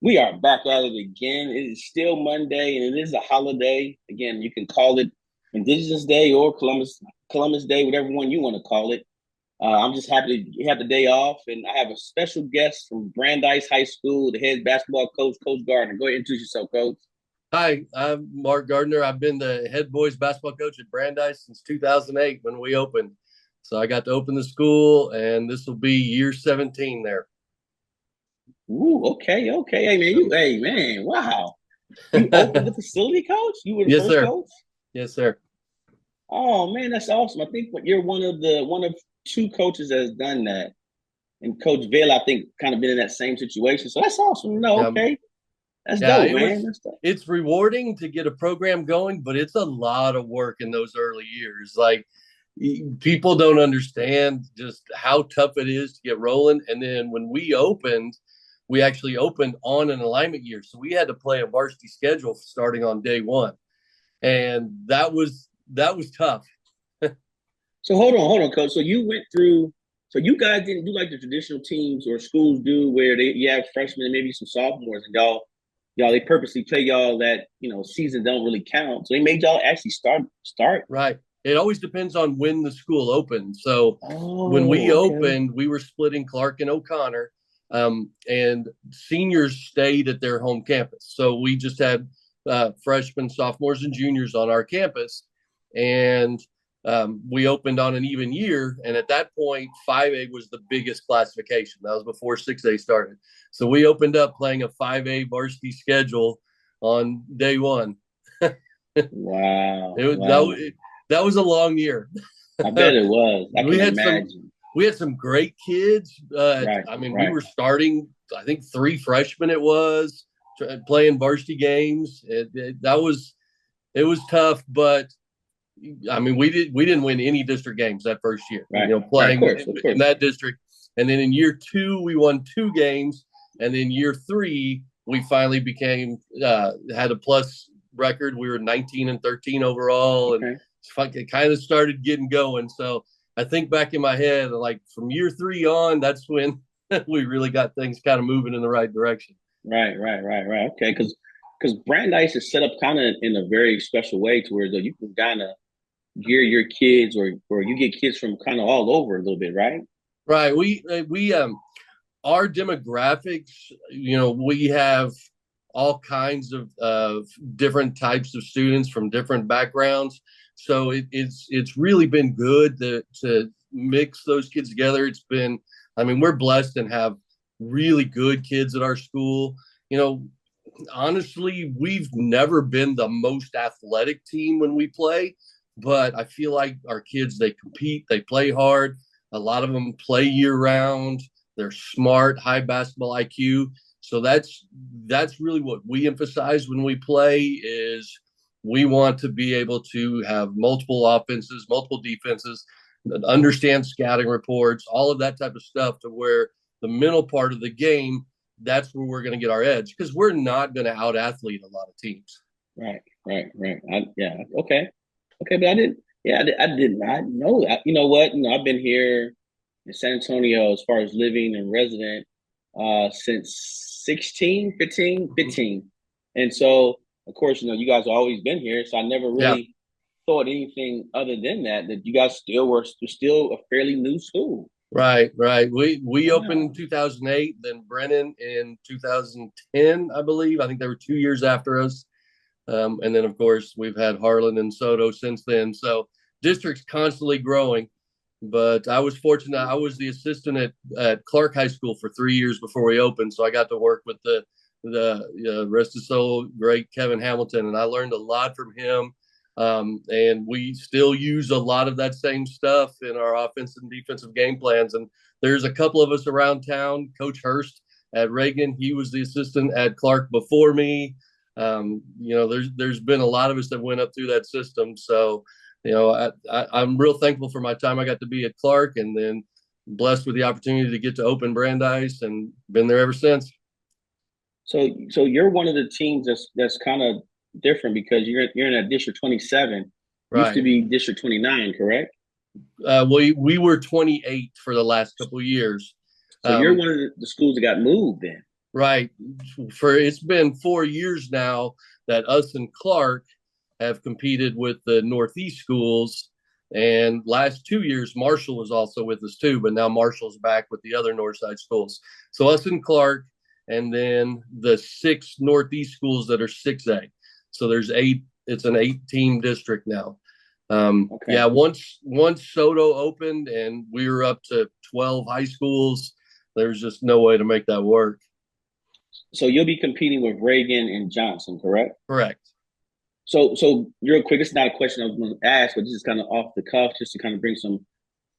We are back at it again. It is still Monday, and it is a holiday. Again, you can call it Indigenous Day or Columbus Day, whatever one you want to call it. I'm just happy to have the day off, and I have a special guest from Brandeis High School, the head basketball coach, Coach Gardner. Go ahead and introduce yourself, Coach. Hi, I'm Mark Gardner. I've been the head boys basketball coach at Brandeis since 2008 when we opened. So I got to open the school, and this will be year 17 there. Ooh, okay, okay. Hey man, wow. You opened the facility, Coach. You were the Yes, first sir. coach. Yes, sir. Oh man, that's awesome. I think you're one of two coaches that has done that. And Coach Vale, I think, kind of been in that same situation. So that's awesome. No, Um, okay. That's yeah, dope, man. That's dope. it's rewarding to get a program going, but it's a lot of work in those early years. Like people don't understand just how tough it is to get rolling. And then when we opened, we actually opened on an alignment year. So we had to play a varsity schedule starting on day one. And that was tough. So hold on, Coach. So you went through. So you guys didn't do like the traditional teams or schools do, where you have freshmen and maybe some sophomores, and y'all they purposely play y'all that season don't really count. So they made y'all actually start. Right. It always depends on when the school opened. So when we Oh, okay. opened, we were splitting Clark and O'Connor, and seniors stayed at their home campus. So we just had freshmen, sophomores, and juniors on our campus. And we opened on an even year. And at that point, 5A was the biggest classification. That was before 6A started. So we opened up playing a 5A varsity schedule on day one. Wow, It was wow. that was a long year. I bet it was. I we can had some imagine. we had some great kids. Right, I mean, we right. were starting. I think three freshmen. It was playing varsity games. It was tough, but I mean, we didn't win any district games that first year. Right, right, of Playing course, of in course. that district, and then in year two we won two games, and then year three we finally became had a plus record. We were 19-13 overall, and Okay. it kind of started getting going. So I think back in my head, like from year three on, that's when we really got things kind of moving in the right direction. Right, right, right, right. Okay, because Brandeis is set up kind of in a very special way to where though you can kind of gear your kids or you get kids from kind of all over a little bit, right? Right. We our demographics, we have all kinds of different types of students from different backgrounds. So it's really been good to mix those kids together. I mean, we're blessed and have really good kids at our school. You know, honestly, we've never been the most athletic team when we play, but I feel like our kids, they compete, they play hard. A lot of them play year round. They're smart, high basketball IQ. So that's really what we emphasize when we play is we want to be able to have multiple offenses, multiple defenses, understand scouting reports, all of that type of stuff to where the mental part of the game, that's where we're going to get our edge because we're not going to out athlete a lot of teams. Right, right, right. Yeah, okay, okay. But I didn't. Yeah, I did not know that. You know what? I've been here in San Antonio as far as living and resident since 16, 15, Mm-hmm. 15. And so, of course, you guys have always been here. So I never Yeah. really thought anything other than that you guys still a fairly new school. Right, right. We opened in Wow. 2008, then Brennan in 2010, I believe. I think they were 2 years after us. And then, of course, we've had Harlan and Soto since then. So district's constantly growing. But I was fortunate. I was the assistant at Clark High School for 3 years before we opened. So I got to work with the rest of soul great Kevin Hamilton, and I learned a lot from him. And we still use a lot of that same stuff in our offensive and defensive game plans. And there's a couple of us around town. Coach Hurst at Reagan, he was the assistant at Clark before me. There's been a lot of us that went up through that system. So, I'm real thankful for my time I got to be at Clark, and then blessed with the opportunity to get to open Brandeis, and been there ever since. So you're one of the teams that's kind of different because you're in a District 27. Used to Right. be District 29, correct? We were 28 for the last couple of years. So you're Um, one of the schools that got moved then. Right. For it's been 4 years now that us and Clark have competed with the Northeast schools. And last 2 years, Marshall was also with us too, but now Marshall's back with the other Northside schools. So us and Clark, and then the six Northeast schools that are 6A. So there's eight. It's an 8-team district now. Okay. Yeah, once Soto opened and we were up to 12 high schools, there's just no way to make that work. So you'll be competing with Reagan and Johnson, correct? Correct. So real quick, it's not a question I was going to ask, but this is kind of off the cuff, just to kind of bring some,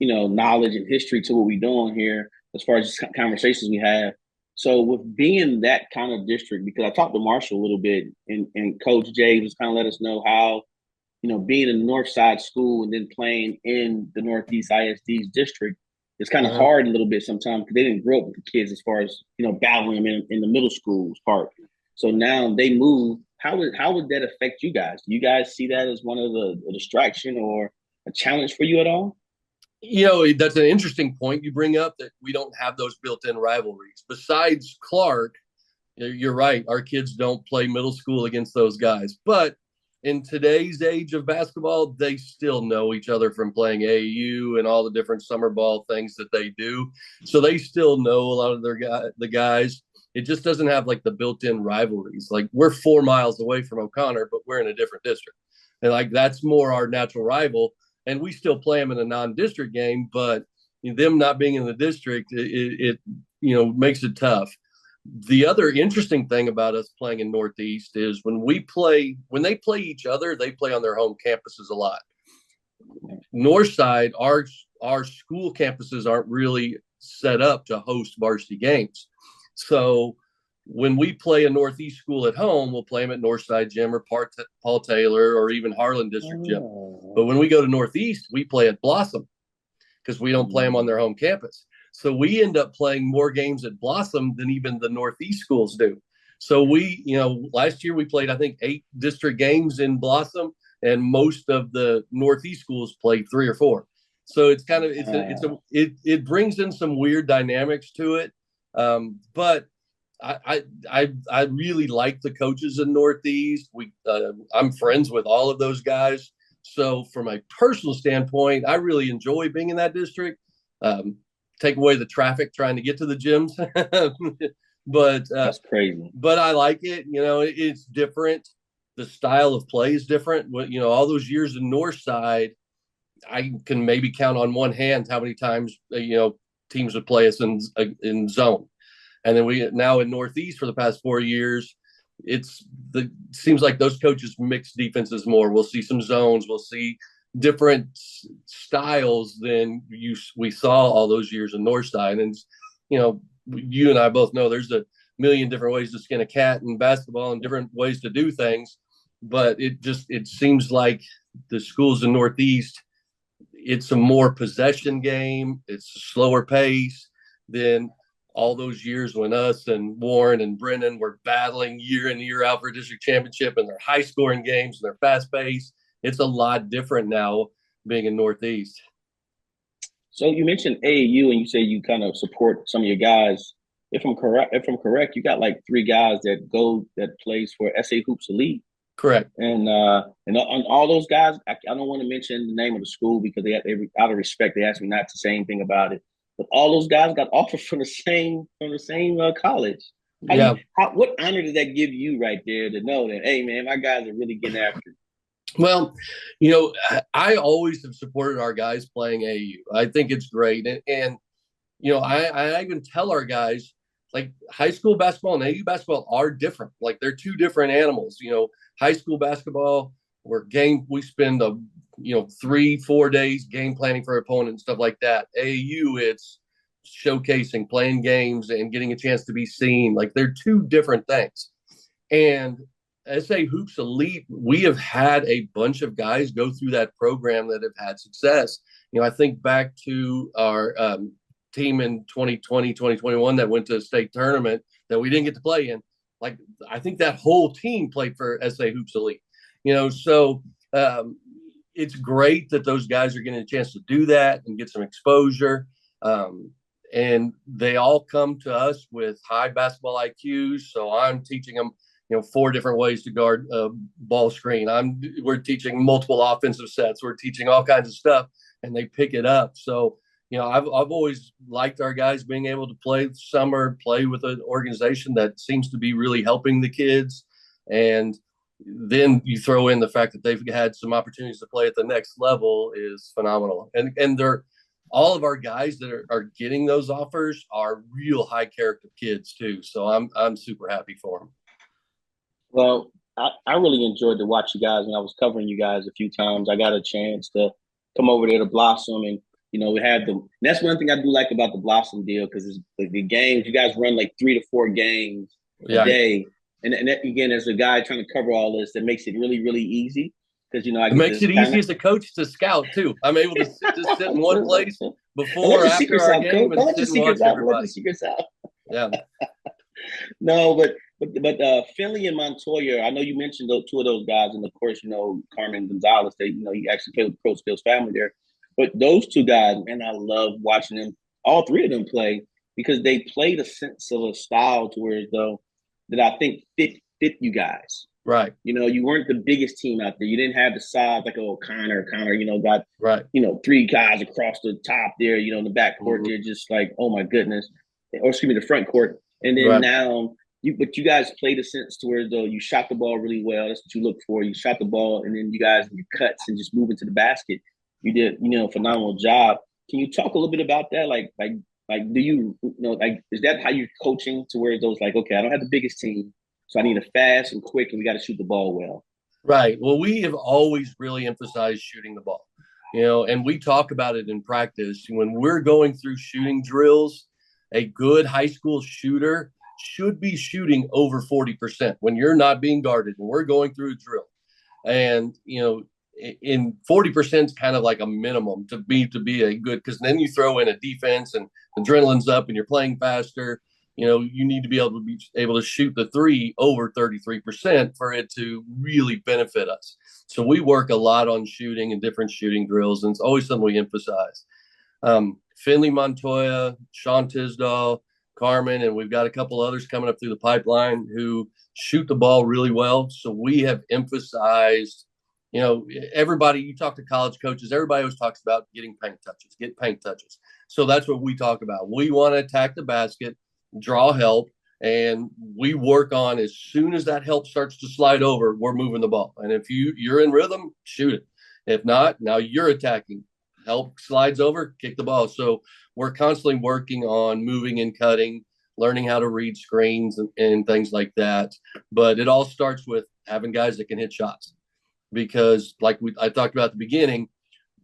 knowledge and history to what we're doing here as far as just conversations we have. So with being that kind of district, because I talked to Marshall a little bit, and Coach Jay was kind of let us know how, being in the North Side school and then playing in the Northeast ISD's district, it's kind of Uh-huh. hard a little bit sometimes because they didn't grow up with the kids as far as battling them in the middle schools part. So now they move. How would that affect you guys? Do you guys see that as one of a distraction or a challenge for you at all? That's an interesting point you bring up, that we don't have those built-in rivalries. Besides Clark, you're right. Our kids don't play middle school against those guys. But in today's age of basketball, they still know each other from playing AAU and all the different summer ball things that they do. So they still know a lot of the guys. It just doesn't have like the built-in rivalries. Like, we're 4 miles away from O'Connor, but we're in a different district. And like, that's more our natural rival. And we still play them in a non-district game, but them not being in the district, it makes it tough. The other interesting thing about us playing in Northeast is when they play each other, they play on their home campuses a lot. Northside, our school campuses aren't really set up to host varsity games. So when we play a Northeast school at home, we'll play them at Northside Gym or Paul Taylor or even Harlan District Gym. But Oh, when we go to Northeast, we play at Blossom because we don't play them on their home campus. So we end up playing more games at Blossom than even the Northeast schools do. So last year we played, I think, 8 district games in Blossom, and most of the Northeast schools played 3 or 4. So it's kind of it brings in some weird dynamics to it. But I really like the coaches in Northeast. I'm friends with all of those guys. So from a personal standpoint, I really enjoy being in that district. Take away the traffic trying to get to the gyms, but that's crazy. but I like it. It's different. The style of play is different. All those years in Northside, I can maybe count on one hand how many times teams would play us in zone. And then we now in Northeast for the past 4 years, seems like those coaches mix defenses more. We'll see some zones. We'll see different styles than we saw all those years in Northside. And you and I both know there's a million different ways to skin a cat in basketball and different ways to do things. But it seems like the schools in Northeast, it's a more possession game. It's a slower pace than all those years when us and Warren and Brennan were battling year in, year out for a district championship, and their high scoring games and their fast pace. It's a lot different now being in Northeast. So you mentioned AAU, and you say you kind of support some of your guys. If I'm correct, you got like 3 guys that plays for SA Hoops Elite. Correct. And all those guys, I don't want to mention the name of the school because they out of respect, they asked me not to say anything about it. But all those guys got offered from the same college. Yeah. What honor did that give you right there to know that, hey man, my guys are really getting after it? Well, I always have supported our guys playing AU. I think it's great. And I even tell our guys, like, high school basketball and AU basketball are different. Like, they're two different animals. High school basketball, we spend 3-4 days game planning for opponent and stuff like that. AU, it's showcasing, playing games, and getting a chance to be seen. Like, they're two different things. And SA Hoops Elite, we have had a bunch of guys go through that program that have had success. I think back to our team in 2020, 2021 that went to a state tournament that we didn't get to play in. Like, I think that whole team played for SA Hoops Elite. So it's great that those guys are getting a chance to do that and get some exposure. and they all come to us with high basketball IQs. So I'm teaching them, 4 different ways to guard a ball screen. We're teaching multiple offensive sets. We're teaching all kinds of stuff, and they pick it up. So, I've always liked our guys being able to play summer, play with an organization that seems to be really helping the kids. And then you throw in the fact that they've had some opportunities to play at the next level is phenomenal. And they're all of our guys that are getting those offers are real high character kids too. So I'm super happy for them. Well, I really enjoyed to watch you guys when I was covering you guys a few times. I got a chance to come over there to Blossom, and we had them. That's one thing I do like about the Blossom deal, because the games, you guys run like 3 to 4 games a day, and that, again, as a guy trying to cover all this, that makes it really really easy, because I it get makes to it easy as a coach to scout too. I'm able to just sit in one place before, after our game, and sit and watch everybody. Let the secrets out. Yeah. No, but Finley and Montoya, I know you mentioned those 2 of those guys, and of course, Carmen Gonzalez. They, he actually played with Coach Bill's family there. But those 2 guys, man, I love watching them. All 3 of them play, because they played a sense of a style to where, though, that I think fit you guys. Right. You weren't the biggest team out there. You didn't have the size like Connor, got right. 3 guys across the top there. In the back court, they're just like, oh my goodness, or excuse me, the front court. And then now, but you guys played a sense to where, though, you shot the ball really well. That's what you look for. You shot the ball, and then you guys, your cuts and just moving to the basket. You did, a phenomenal job. Can you talk a little bit about that? Like, do you, is that how you're coaching, to where those like, okay, I don't have the biggest team, so I need a fast and quick, and we got to shoot the ball well. Right. Well, we have always really emphasized shooting the ball, and we talk about it in practice. When we're going through shooting drills, a good high school shooter should be shooting over 40% when you're not being guarded and we're going through a drill. And, in 40% is kind of like a minimum to be a good, because then you throw in a defense and adrenaline's up and you're playing faster. You need to be able to shoot the 3 over 33% for it to really benefit us. So we work a lot on shooting and different shooting drills, and it's always something we emphasize. Finley Montoya, Sean Tisdall, Carmen, and we've got a couple others coming up through the pipeline who shoot the ball really well. So we have emphasized, everybody, you talk to college coaches, everybody always talks about get paint touches. So that's what we talk about. We want to attack the basket, draw help, and we work on, as soon as that help starts to slide over, we're moving the ball. And if you're in rhythm, shoot it. If not, now you're attacking. Help slides over, kick the ball. So we're constantly working on moving and cutting, learning how to read screens and things like that. But it all starts with having guys that can hit shots, because like I talked about at the beginning,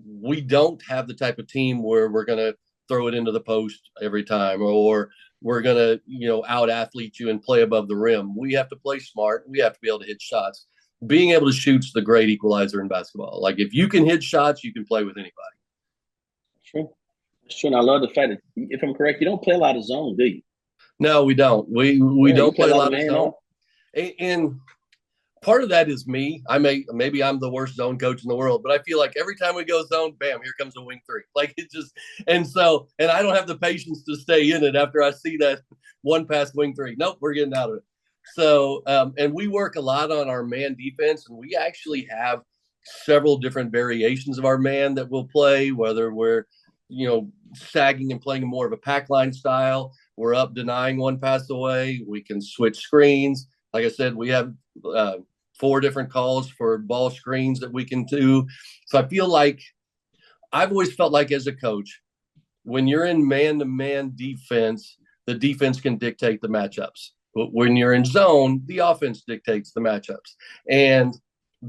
we don't have the type of team where we're going to throw it into the post every time, or we're going to, out athlete you and play above the rim. We have to play smart. We have to be able to hit shots. Being able to shoot's the great equalizer in basketball. Like, if you can hit shots, you can play with anybody. True. It's true. And I love the fact that, if I'm correct, you don't play a lot of zone, do you? No, we don't. We don't play a lot of zone. And part of that is me. Maybe I'm the worst zone coach in the world, but I feel like every time we go zone, bam, here comes a wing 3. Like, it just, and I don't have the patience to stay in it after I see that one pass wing 3. Nope, we're getting out of it. So, and we work a lot on our man defense, and we actually have several different variations of our man that we'll play, whether we're, sagging and playing more of a pack line style. We're up denying one pass away. We can switch screens. Like I said, we have 4 different calls for ball screens that we can do. So I feel like I've always felt like, as a coach, when you're in man-to-man defense, the defense can dictate the matchups. But when you're in zone, the offense dictates the matchups. And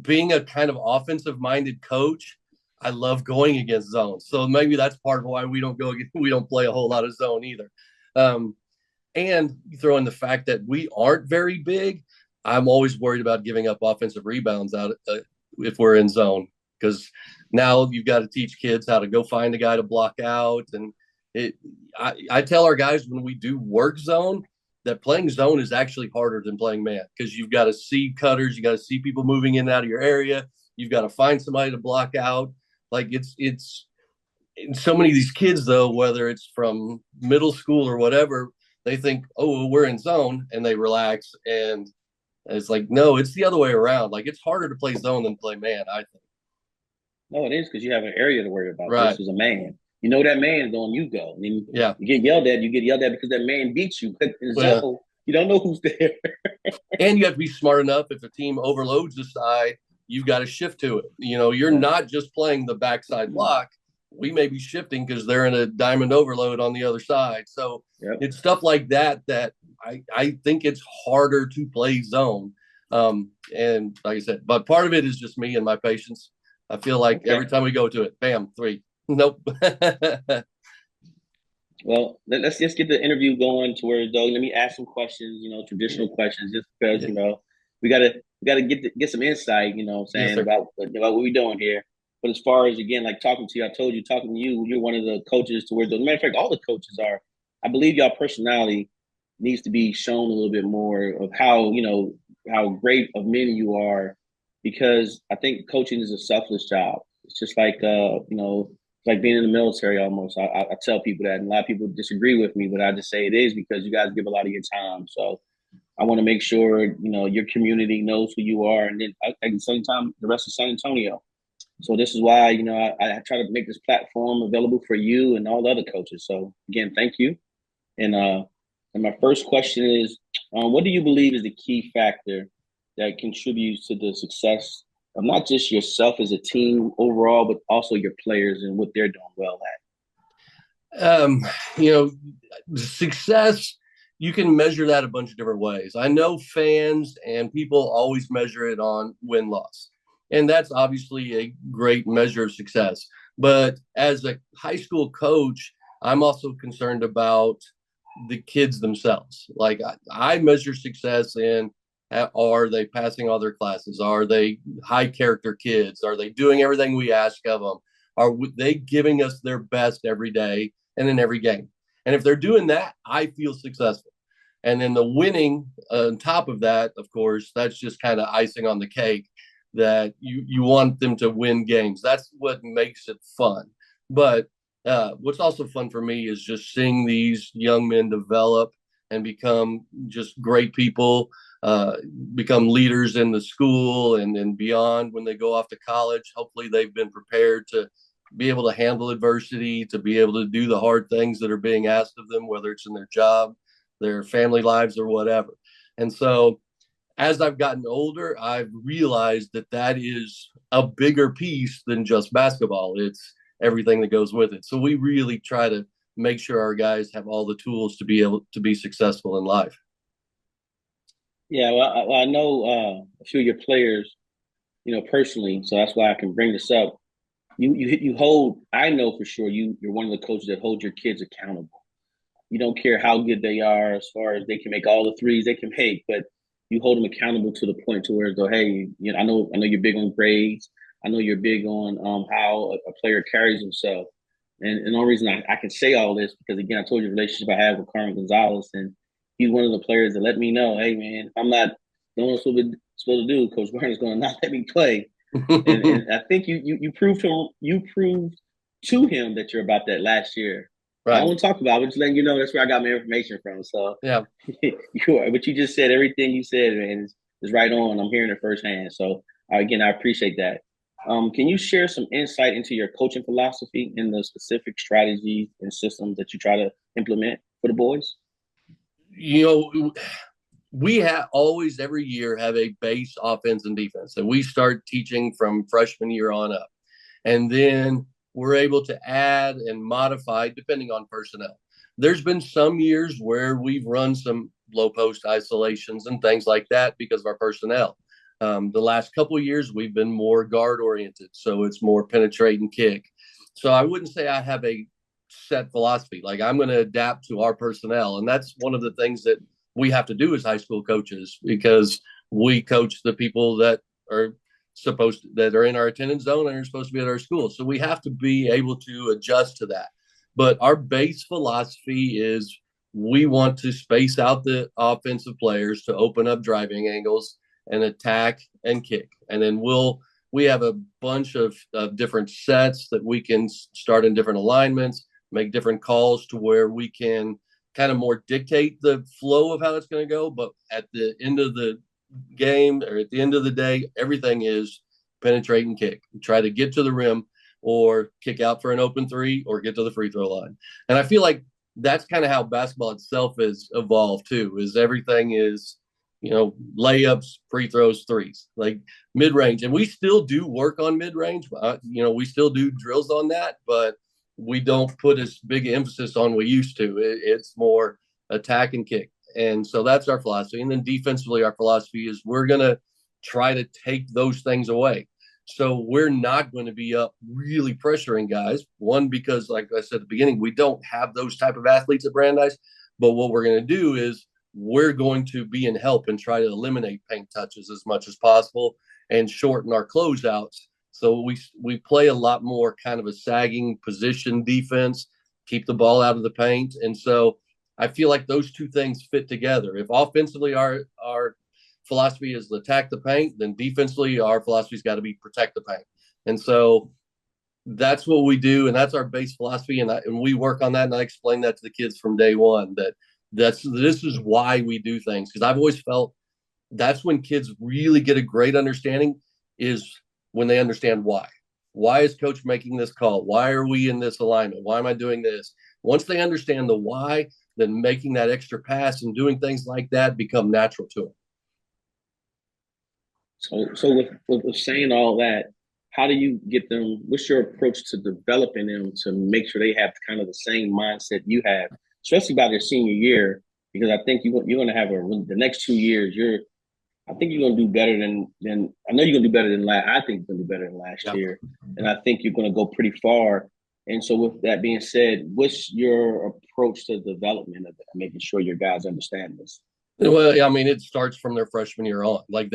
being a kind of offensive-minded coach, I love going against zones. So maybe that's part of why we don't play a whole lot of zone either. And you throw in the fact that we aren't very big. I'm always worried about giving up offensive rebounds out if we're in zone, because now you've got to teach kids how to go find a guy to block out. And I tell our guys, when we do work zone, that playing zone is actually harder than playing man, because you've got to see cutters, you got to see people moving in and out of your area, you've got to find somebody to block out. Like, so many of these kids, though, whether it's from middle school or whatever, they think, oh, well, we're in zone, and they relax. And it's like, no, it's the other way around. Like, it's harder to play zone than play man, I think. No, it is because you have an area to worry about Right. versus a man. You know that man is on you go. I mean, Yeah. you get yelled at, you get yelled at because that man beats you. But in Well, zone, you don't know who's there. and you have to be smart enough. If a team overloads the side, you've got to shift to it. You're Right. not just playing the backside block. We may be shifting because they're in a diamond overload on the other side. So Yep. it's stuff like that that I think it's harder to play zone. And like I said, but part of it is just me and my patience. I feel like Okay. every time we go to it, bam, three. Nope. Well, let's just get the interview going to where though. Let me ask some questions, traditional questions, just because we gotta get some insight, what I'm Yes, saying, sir. about what we're doing here. But as far as again, like talking to you, I told you, talking to you, you're one of the coaches to where the matter of fact, all the coaches are. I believe y'all personality needs to be shown a little bit more of how great of men you are, because I think coaching is a selfless job. It's just like it's like being in the military almost. I tell people that, and a lot of people disagree with me, but I just say it is because you guys give a lot of your time. So I want to make sure your community knows who you are, and then at the same time, the rest of San Antonio. So this is why I try to make this platform available for you and all the other coaches. So again, thank you. And my first question is, what do you believe is the key factor that contributes to the success of not just yourself as a team overall, but also your players and what they're doing well um, you know, success, you can measure that a bunch of different ways. I know fans and people always measure it on win loss. And that's obviously a great measure of success. But as a high school coach, I'm also concerned about the kids themselves. Like I measure success in, are they passing all their classes? Are they high character kids? Are they doing everything we ask of them? Are they giving us their best every day and in every game? And if they're doing that, I feel successful. And then the winning on top of that, of course, that's just kind of icing on the cake, that you want them to win games. That's what makes it fun. But what's also fun for me is just seeing these young men develop and become just great people, uh, become leaders in the school and beyond when they go off to college. Hopefully, they've been prepared to be able to handle adversity, to be able to do the hard things that are being asked of them, whether it's in their job, their family lives, or whatever. And so, as I've gotten older, I've realized that that is a bigger piece than just basketball. It's everything that goes with it. So we really try to make sure our guys have all the tools to be able to be successful in life. Yeah, well, I know a few of your players, personally, so that's why I can bring this up. You hold. I know for sure you're one of the coaches that hold your kids accountable. You don't care how good they are as far as they can make all the threes they can make, but you hold them accountable to the point to where though, hey, I know you're big on grades. I know you're big on how a player carries himself. And the only reason I can say all this because again, I told you the relationship I have with Carmen Gonzalez, and he's one of the players that let me know, hey man, if I'm not doing what I'm supposed to do, Coach Gardner's going to not let me play. And I think you proved to him that you're about that last year. I don't Right. want to talk about it, but just letting you know that's where I got my information from. So Yeah. what you just said, everything you said, man, is right on. I'm hearing it firsthand. So again, I appreciate that. Can you share some insight into your coaching philosophy and the specific strategies and systems that you try to implement for the boys? You know, we have always every year have a base offense and defense, and we start teaching from freshman year on up. And then we're able to add and modify depending on personnel. There's been some years where we've run some low post isolations and things like that because of our personnel. The last couple of years, we've been more guard oriented, so it's more penetrate and kick. So I wouldn't say I have a set philosophy. Like I'm going to adapt to our personnel, and that's one of the things that we have to do as high school coaches because we coach the people that are that are in our attendance zone and are supposed to be at our school. So we have to be able to adjust to that. But our base philosophy is we want to space out the offensive players to open up driving angles and attack and kick. And then we'll we have a bunch of different sets that we can start in different alignments, make different calls to where we can kind of more dictate the flow of how it's going to go. But at the end of the game or at the end of the day, everything is penetrate and kick. Try to get to the rim or kick out for an open three or get to the free throw line. And I feel like that's kind of how basketball itself has evolved too, is everything is, layups, free throws, threes, like mid range. And we still do work on mid range. We still do drills on that, but we don't put as big emphasis on we used to. It's more attack and kick. And so that's our philosophy. And then defensively, our philosophy is we're going to try to take those things away. So we're not going to be up really pressuring guys. One, because like I said at the beginning, we don't have those type of athletes at Brandeis. But what we're going to do is we're going to be in help and try to eliminate paint touches as much as possible and shorten our closeouts. So we play a lot more kind of a sagging position defense, keep the ball out of the paint. And so I feel like those two things fit together. If offensively our philosophy is attack the paint, then defensively our philosophy's got to be protect the paint. And so that's what we do, and that's our base philosophy, and we work on that, and I explain that to the kids from day one, that this is why we do things, because I've always felt that's when kids really get a great understanding, is when they understand why. Why is coach making this call? Why are we in this alignment? Why am I doing this? Once they understand the why, then making that extra pass and doing things like that become natural to them. So with saying all that, how do you get them? What's your approach to developing them to make sure they have kind of the same mindset you have, especially by their senior year? Because I think you're going to have the next 2 years. I think you're going to do better than I know you're going to do better than last. I think you're going to do better than last year, and I think you're going to go pretty far. And so, with that being said, what's your approach to development of making sure your guys understand this? Well, I mean, it starts from their freshman year on. Like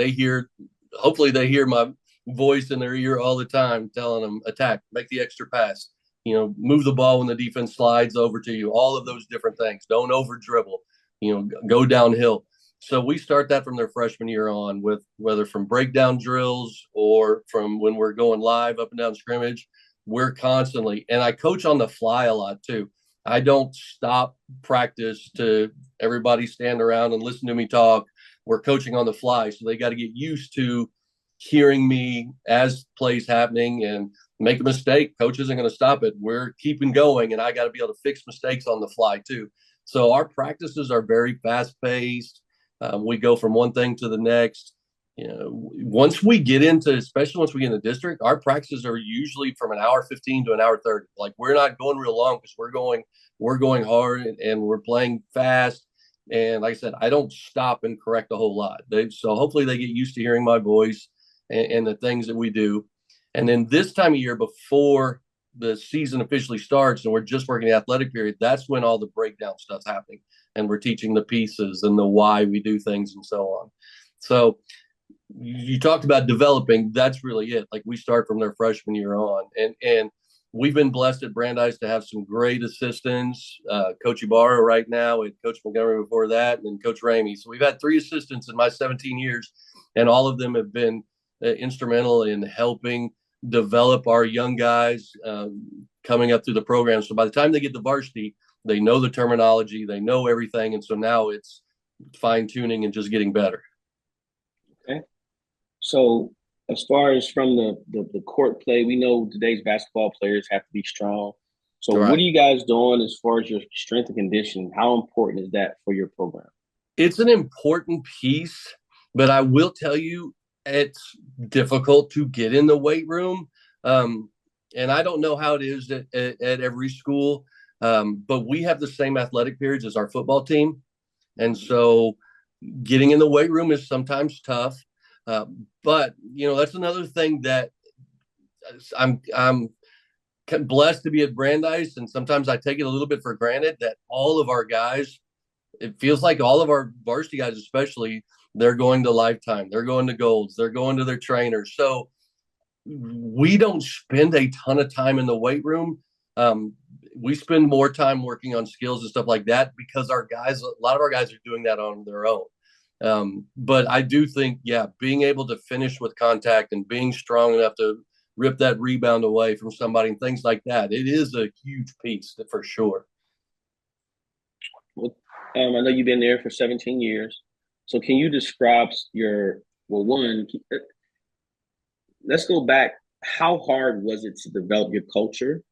hopefully they hear my voice in their ear all the time telling them attack, make the extra pass, move the ball when the defense slides over to you, all of those different things. Don't over dribble, go downhill. So we start that from their freshman year on, with whether from breakdown drills or from when we're going live up and down scrimmage. We're constantly, and I coach on the fly a lot too. I don't stop practice to everybody stand around and listen to me talk. We're coaching on the fly, so they got to get used to hearing me as plays happening, and make a mistake. Coach isn't going to stop it. We're keeping going, and I got to be able to fix mistakes on the fly too. So our practices are very fast paced. We go from one thing to the next. Once we get into, especially once we get in the district, our practices are usually from an hour 15 to an hour 30. Like, we're not going real long because we're going hard, and we're playing fast. And like I said, I don't stop and correct a whole lot. So hopefully they get used to hearing my voice and the things that we do. And then this time of year, before the season officially starts and we're just working the athletic period, that's when all the breakdown stuff's happening. And we're teaching the pieces and the why we do things and so on. So you talked about developing. That's really it. Like, we start from their freshman year on. And we've been blessed at Brandeis to have some great assistants. Coach Ibarra right now, and Coach Montgomery before that, and then Coach Ramey. So we've had 3 assistants in my 17 years, and all of them have been instrumental in helping develop our young guys coming up through the program. So by the time they get to varsity, they know the terminology, they know everything. And so now it's fine tuning and just getting better. Okay. So as far as from the court play, we know today's basketball players have to be strong. So What are you guys doing as far as your strength and conditioning? How important is that for your program? It's an important piece, but I will tell you, it's difficult to get in the weight room. And I don't know how it is at every school, but we have the same athletic periods as our football team. And so getting in the weight room is sometimes tough. But, that's another thing that I'm blessed to be at Brandeis, and sometimes I take it a little bit for granted that all of our guys, it feels like all of our varsity guys especially, they're going to Lifetime, they're going to Golds, they're going to their trainers. So we don't spend a ton of time in the weight room. We spend more time working on skills and stuff like that because a lot of our guys are doing that on their own. But I do think, yeah, being able to finish with contact and being strong enough to rip that rebound away from somebody and things like that, it is a huge piece for sure. Well, I know you've been there for 17 years. So can you describe your, well, one, let's go back. How hard was it to develop your culture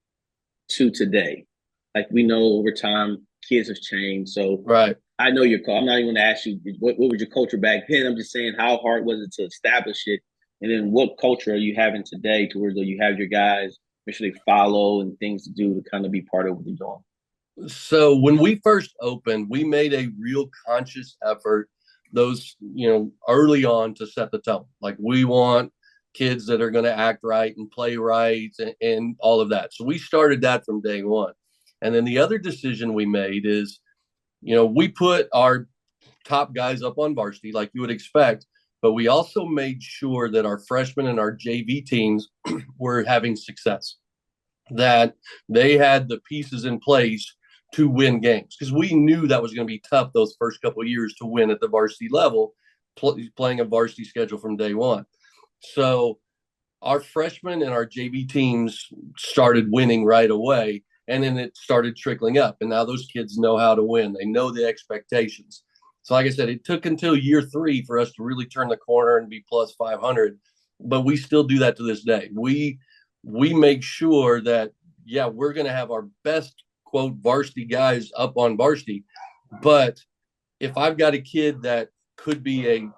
to today? Like we know over time, kids have changed. So Right. I know your call. I'm not even going to ask you what was your culture back then. I'm just saying how hard was it to establish it, and then what culture are you having today, to where you have your guys make sure they follow and things to do to kind of be part of what you're doing. So when we first opened, we made a real conscious effort those, early on to set the tone. Like we want kids that are going to act right and play right and all of that. So we started that from day one. And then the other decision we made is, we put our top guys up on varsity like you would expect, but we also made sure that our freshmen and our JV teams were having success, that they had the pieces in place to win games, because we knew that was going to be tough those first couple of years to win at the varsity level, playing a varsity schedule from day one. So our freshmen and our JV teams started winning right away, and then it started trickling up. And now those kids know how to win. They know the expectations. So, like I said, it took until year 3 for us to really turn the corner and be plus 500. But we still do that to this day. We make sure that, yeah, we're going to have our best quote varsity guys up on varsity. But if I've got a kid that could be a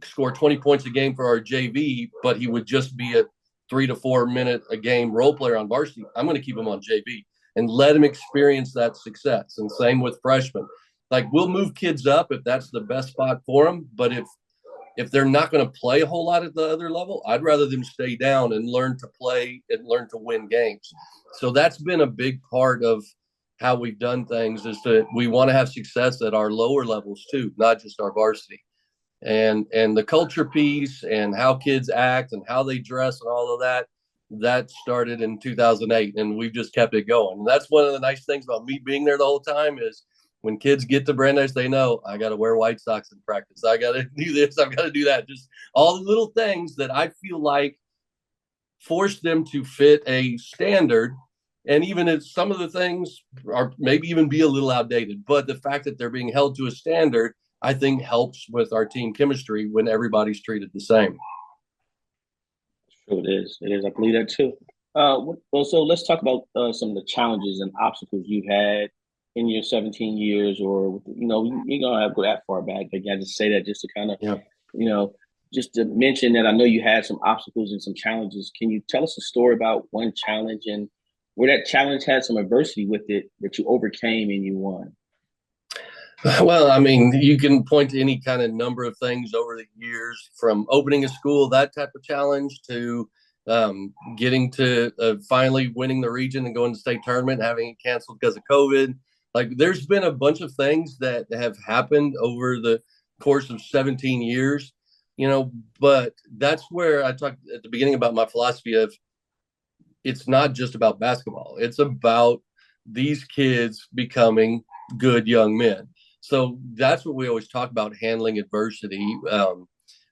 score 20 points a game for our JV, but he would just be a 3 to 4 minute a game role player on varsity, I'm going to keep him on JV and let him experience that success. And same with freshmen. Like we'll move kids up if that's the best spot for them. But if they're not going to play a whole lot at the other level, I'd rather them stay down and learn to play and learn to win games. So that's been a big part of how we've done things, is that we want to have success at our lower levels too, not just our varsity. And the culture piece and how kids act and how they dress and all of that started in 2008, and we've just kept it going. And that's one of the nice things about me being there the whole time, is when kids get to Brandeis, they know I got to wear white socks in practice. I got to do this. I've got to do that. Just all the little things that I feel like force them to fit a standard. And even if some of the things are maybe even be a little outdated, but the fact that they're being held to a standard, I think helps with our team chemistry when everybody's treated the same. Sure, it is. It is. I believe that too. Well, so let's talk about some of the challenges and obstacles you've had in your 17 years, or you don't have to go that far back. But I just say that just to kind of, Yeah. you know, just to mention that I know you had some obstacles and some challenges. Can you tell us a story about one challenge and where that challenge had some adversity with it that you overcame and you won? Well, I mean, you can point to any kind of number of things over the years, from opening a school, that type of challenge, to getting to finally winning the region and going to state tournament, having it canceled because of COVID. Like, there's been a bunch of things that have happened over the course of 17 years, but that's where I talked at the beginning about my philosophy of, it's not just about basketball. It's about these kids becoming good young men. So that's what we always talk about, handling adversity,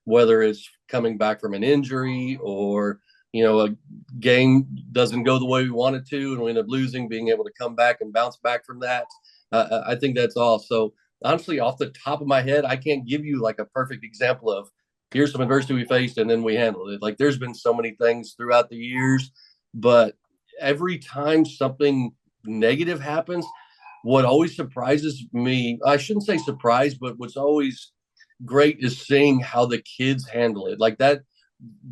whether it's coming back from an injury, or, a game doesn't go the way we want it to and we end up losing, being able to come back and bounce back from that. I think that's all. So honestly, off the top of my head, I can't give you like a perfect example of, here's some adversity we faced and then we handled it. Like, there's been so many things throughout the years, but every time something negative happens, what always surprises me, I shouldn't say surprise, but what's always great is seeing how the kids handle it. Like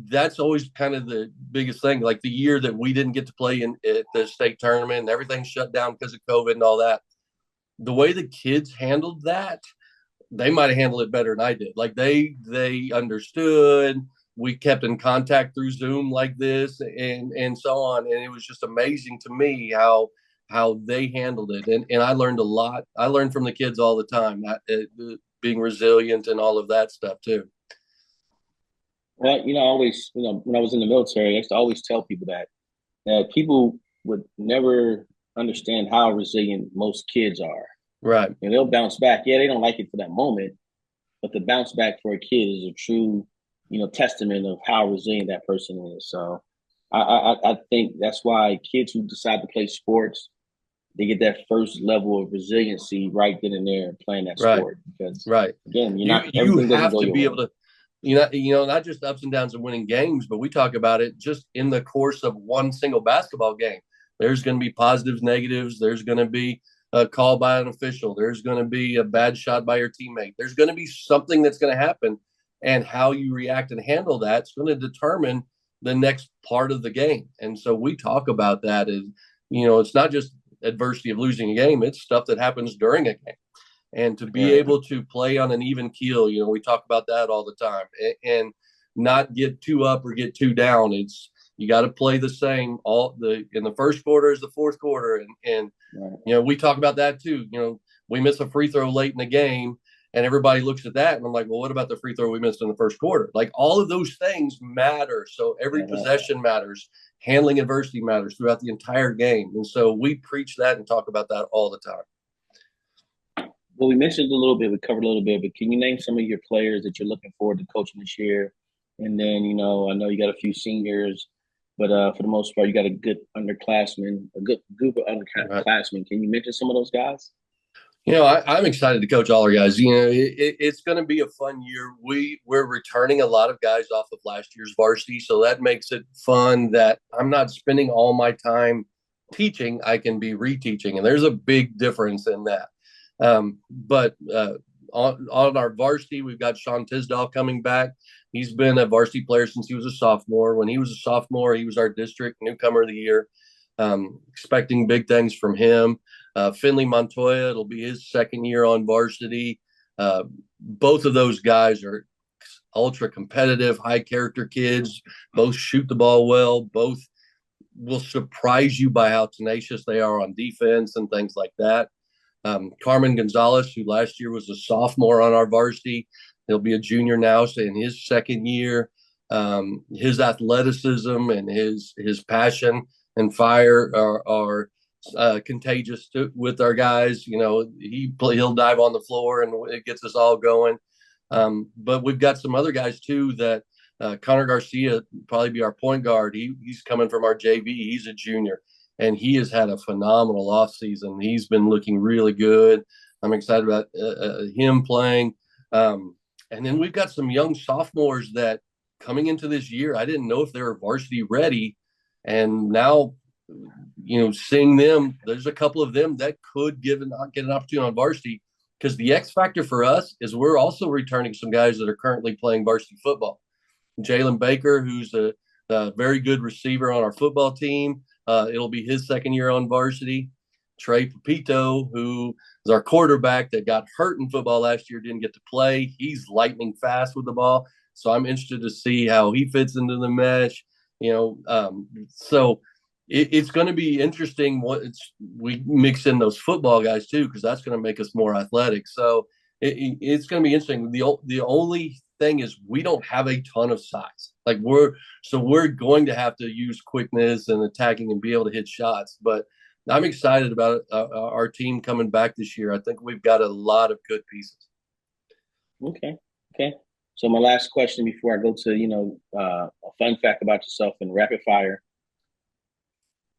that's always kind of the biggest thing. Like the year that we didn't get to play at the state tournament and everything shut down because of COVID and all that, the way the kids handled that, they might have handled it better than I did. Like they understood. We kept in contact through Zoom like this, and so on. And it was just amazing to me how they handled it. And I learned a lot. I learned from the kids all the time, being resilient and all of that stuff too. Well, always, when I was in the military, I used to always tell people that people would never understand how resilient most kids are. Right. And they'll bounce back. Yeah, they don't like it for that moment, but the bounce back for a kid is a true, testament of how resilient that person is. So I think that's why kids who decide to play sports, they get that first level of resiliency right then and there playing that Right. sport. Because Right. again, you're not You everything doesn't have go to your be way. able to, not just ups and downs of winning games, but we talk about it just in the course of one single basketball game. There's going to be positives, negatives. There's going to be a call by an official. There's going to be a bad shot by your teammate. There's going to be something that's going to happen, and how you react and handle that's going to determine the next part of the game. And so we talk about that as, it's not just adversity of losing a game; it's stuff that happens during a game, and to be Yeah. able to play on an even keel. We talk about that all the time, and not get too up or get too down. It's, you got to play the same all the in the first quarter as the fourth quarter, and Right. we talk about that too. We miss a free throw late in the game, and everybody looks at that, and I'm like, well, what about the free throw we missed in the first quarter? Like, all of those things matter. So every Yeah. possession matters. Handling adversity matters throughout the entire game, and so we preach that and talk about that all the time. Well, we mentioned a little bit, we covered a little bit, but can you name some of your players that you're looking forward to coaching this year? And then, I know you got a few seniors, but for the most part, you got a good underclassmen, a good group of Right. underclassmen. Can you mention some of those guys? I'm excited to coach all our guys. It's going to be a fun year. We're returning a lot of guys off of last year's varsity, so that makes it fun. That I'm not spending all my time teaching; I can be reteaching, and there's a big difference in that. But on our varsity, we've got Sean Tisdall coming back. He's been a varsity player since he was a sophomore. When he was a sophomore, he was our district newcomer of the year. Expecting big things from him. Finley Montoya, it'll be his second year on varsity. Both of those guys are ultra competitive, high character kids. Both shoot the ball well. Both will surprise you by how tenacious they are on defense and things like that. Carmen Gonzalez, who last year was a sophomore on our varsity, he'll be a junior now, so in his second year. His athleticism and his passion and fire are contagious with our guys. He'll dive on the floor and it gets us all going. But we've got some other guys too that Connor Garcia probably be our point guard. He's coming from our JV. He's a junior, and he has had a phenomenal offseason. He's been looking really good. I'm excited about him playing. And then we've got some young sophomores that coming into this year, I didn't know if they were varsity ready. And now, seeing them, there's a couple of them that could get an opportunity on varsity, because the X factor for us is we're also returning some guys that are currently playing varsity football. Jalen Baker, who's a very good receiver on our football team. It'll be his second year on varsity. Trey Pepito, who is our quarterback that got hurt in football last year, didn't get to play. He's lightning fast with the ball. So I'm interested to see how he fits into the mesh. So it's going to be interesting. We mix in those football guys too, because that's going to make us more athletic. So it's going to be interesting. The only thing is we don't have a ton of size. Like we're going to have to use quickness and attacking and be able to hit shots. But I'm excited about our team coming back this year. I think we've got a lot of good pieces. Okay. Okay. So my last question before I go to, a fun fact about yourself and rapid fire.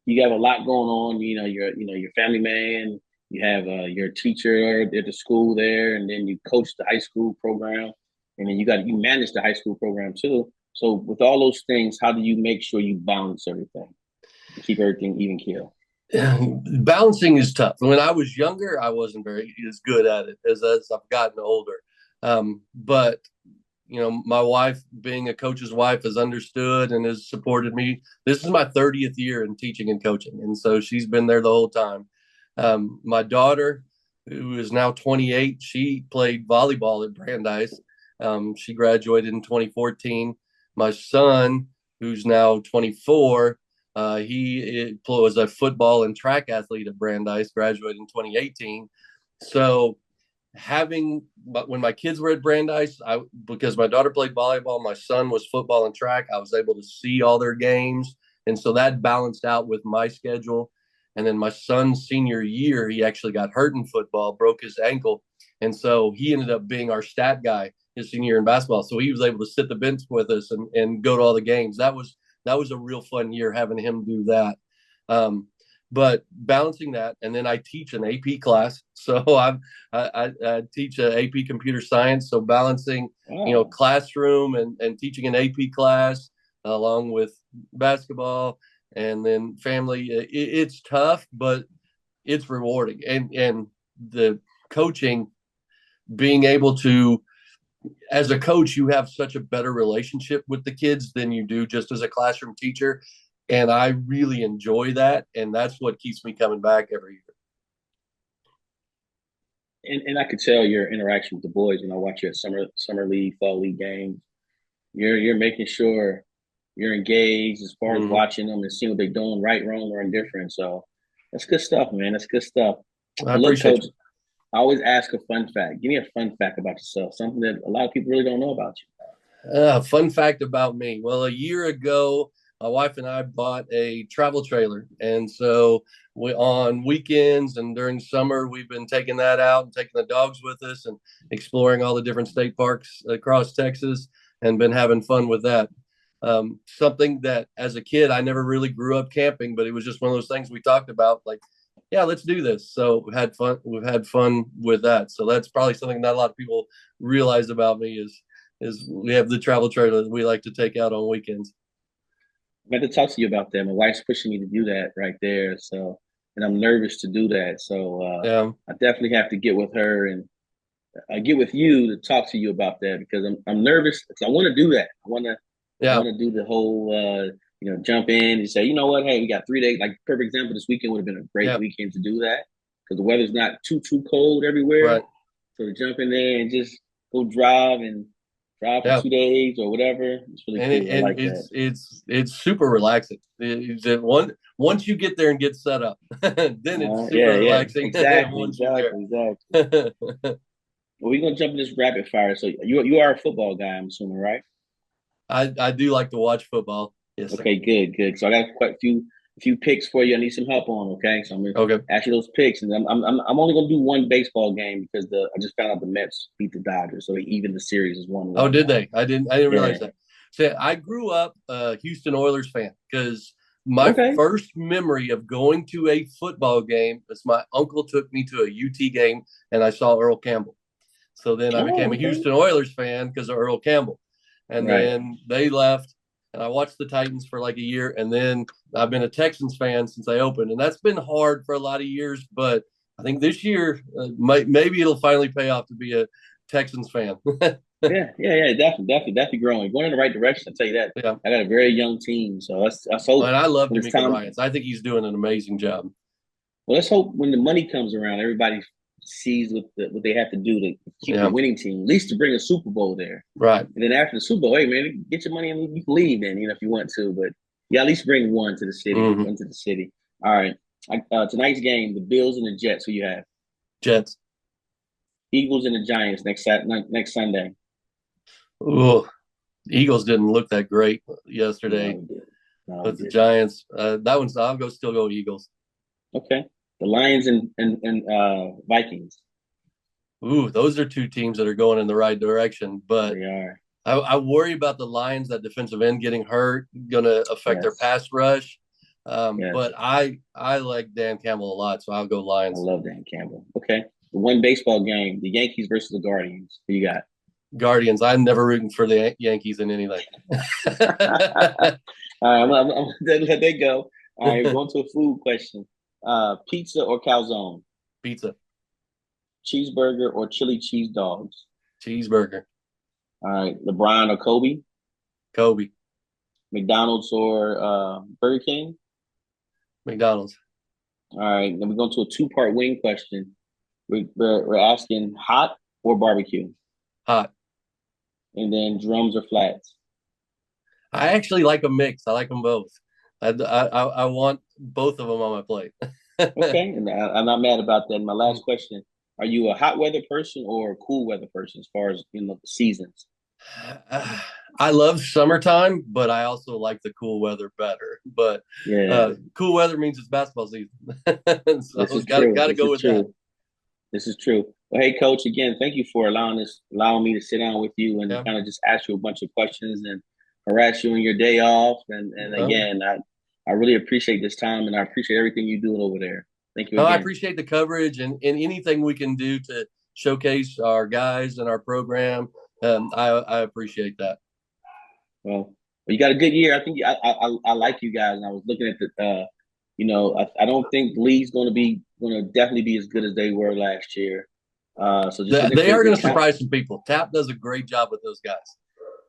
You have a lot going on. You're family man. You have your teacher at the school there, and then you coach the high school program, and then you manage the high school program too. So with all those things, how do you make sure you balance everything and keep everything even keel? Balancing is tough. When I was younger, I wasn't very as good at it as I've gotten older. But my wife, being a coach's wife, has understood and has supported me. This is my 30th year in teaching and coaching, and so she's been there the whole time. My daughter, who is now 28, she played volleyball at Brandeis. She graduated in 2014. My son, who's now 24, he was a football and track athlete at Brandeis, graduated in 2018. So when my kids were at Brandeis, because my daughter played volleyball, my son was football and track, I was able to see all their games. And so that balanced out with my schedule. And then my son's senior year, he actually got hurt in football, broke his ankle. And so he ended up being our stat guy his senior year in basketball. So he was able to sit the bench with us and go to all the games. That was a real fun year having him do that. Um, but balancing that, and then I teach an AP class, so I teach a AP computer science. So balancing, Oh, classroom and teaching an AP class along with basketball and then family. It's tough, but it's rewarding, and the coaching, being able to, as a coach, you have such a better relationship with the kids than you do just as a classroom teacher. And I really enjoy that. And that's what keeps me coming back every year. and I could tell your interaction with the boys when I watch you at summer league, fall league games. You're making sure you're engaged as far as Mm-hmm. watching them and seeing what they're doing, right, wrong, or indifferent. So that's good stuff, man. That's good stuff. I But look, appreciate coach, you. I always ask a fun fact. Give me a fun fact about yourself, something that a lot of people really don't know about Fun fact about me. Well, a year ago, my wife and I bought a travel trailer. And so on weekends and during summer, we've been taking that out and taking the dogs with us and exploring all the different state parks across Texas and been having fun with that. Something that as a kid, I never really grew up camping, but it was just one of those things we talked about, like, yeah, let's do this. So we had fun. We've had fun with that. So that's probably something not a lot of people realize about me is we have the travel trailer that we like to take out on weekends. I meant to talk to you about that. My wife's pushing me to do that right there. So, and I'm nervous to do that. So, Yeah, I definitely have to get with her and get with you to talk to you about that because I'm nervous because I want to do that. I yeah, want to do the whole jump in and say, you know what, hey, we got 3 days. Like perfect example, this weekend would have been a great yeah. weekend to do that because the weather's not too cold everywhere. Right. So to jump in there and just go drive for Yeah. 2 days or whatever, it's really And cool. I like that. it's super relaxing. Once you get there and get set up, then it's super Yeah, relaxing. exactly, Once you're exactly, exactly. there. Well, we're gonna jump in this rapid fire. So you are a football guy, I'm assuming, right? I do like to watch football. Yes, sir. Okay, good. So I got quite a few picks for you. I need some help on. Okay, so I'm gonna Okay. ask you those picks, and I'm only gonna do one baseball game because I just found out the Mets beat the Dodgers, so even the series is one Oh, one did now. they? I didn't Yeah. realize that. So I grew up a Houston Oilers fan because my Okay. first memory of going to a football game was my uncle took me to a UT game and I saw Earl Campbell. So then I became Oh, a okay. Houston Oilers fan because of Earl Campbell. And Right. then they left and I watched the Titans for like a year. And then I've been a Texans fan since they opened. And that's been hard for a lot of years. But I think this year, maybe it'll finally pay off to be a Texans fan. Yeah. Definitely growing, going in the right direction. I tell you that. Yeah. I got a very young team, so let's hope And I love when it's D'Amico time. Ryans. I think he's doing an amazing job. Well, let's hope when the money comes around, everybody sees what they have to do to keep the Yeah. winning team, at least to bring a Super Bowl there. Right. And then after the Super Bowl, hey man, get your money and you can leave, man. If you want to, but yeah, at least bring one to the city, Mm-hmm. one to the city. All right. Tonight's game, the Bills and the Jets. Who you have? Jets. Eagles and the Giants next Sunday. Ooh, Eagles didn't look that great yesterday, No, we didn't. No, we but the didn't. Giants. That one's. Still go Eagles. Okay. The Lions and Vikings. Ooh, those are two teams that are going in the right direction. But They are. I worry about the Lions, that defensive end getting hurt, going to affect their Yes. pass rush. Yes. But I like Dan Campbell a lot, so I'll go I Lions. love Dan Campbell. Okay. The one baseball game, the Yankees versus the Guardians. Who you got? Guardians. I'm never rooting for the Yankees in anything. All right, I'm let that go. All right, going to a food question. Pizza or calzone? Pizza, Cheeseburger or chili cheese dogs? cheeseburger, All right, LeBron or Kobe? Kobe, McDonald's or Burger King? McDonald's, All right, then we're going to a two-part wing question. We're asking hot or barbecue, hot. and then drums or flats. I actually like a mix. I like them both. I want both of them on my plate. Okay, and I'm not mad about that. And my last question: are you a hot weather person or a cool weather person as far as the seasons? I love summertime, but I also like the cool weather better. But Yeah, cool weather means it's basketball season, this so is true. got to This go is with that. true. This is true. Well, hey, Coach, again, thank you for allowing me to sit down with you and Yeah. kind of just ask you a bunch of questions and harass you on your day off. And Oh, again, I really appreciate this time and I appreciate everything you do over there. Thank you I again. appreciate the coverage and anything we can do to showcase our guys and our program. I appreciate that. Well, you got a good year. I think I like you guys. And I was looking at I don't think the league's going to definitely be as good as they were last year. So just looking They for are the going to talent. surprise some people. Tap does a great job with those guys.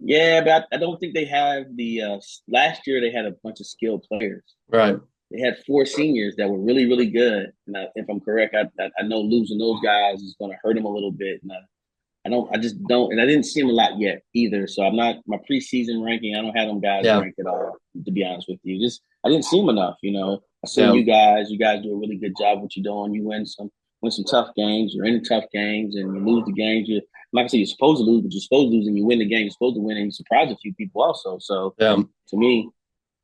Yeah, but I don't think they have the last year they had a bunch of skilled players. Right. They had four seniors that were really, really good. And if I'm correct, I know losing those guys is going to hurt them a little bit. And I just don't, and I didn't see them a lot yet either. So I'm not my preseason ranking. I don't have them guys Yeah. ranked at all. To be honest with you, just I didn't see them enough. I seen Yeah. you guys. You guys do a really good job. What you're doing. You win some tough games. You're in tough games, and you lose the games. You're I'm not gonna say you're supposed to lose, but you're supposed to lose, and you win the game. You're supposed to win, and you surprise a few people also. So Yeah. to me,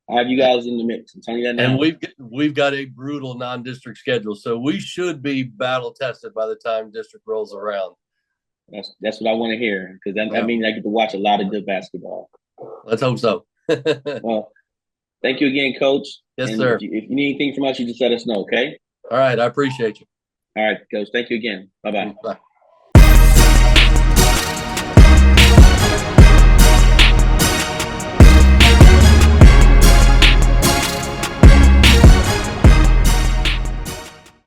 I have you guys in the mix. I'm telling you that And now. we've got a brutal non-district schedule, so we should be battle tested by the time district rolls around. That's what I want to hear because that Yeah. means I get to watch a lot of good basketball. Let's hope so. Well, thank you again, Coach. Yes, And sir. if you need anything from us, you just let us know, okay? All right. I appreciate you. All right, Coach. Thank you again. Bye bye. Bye.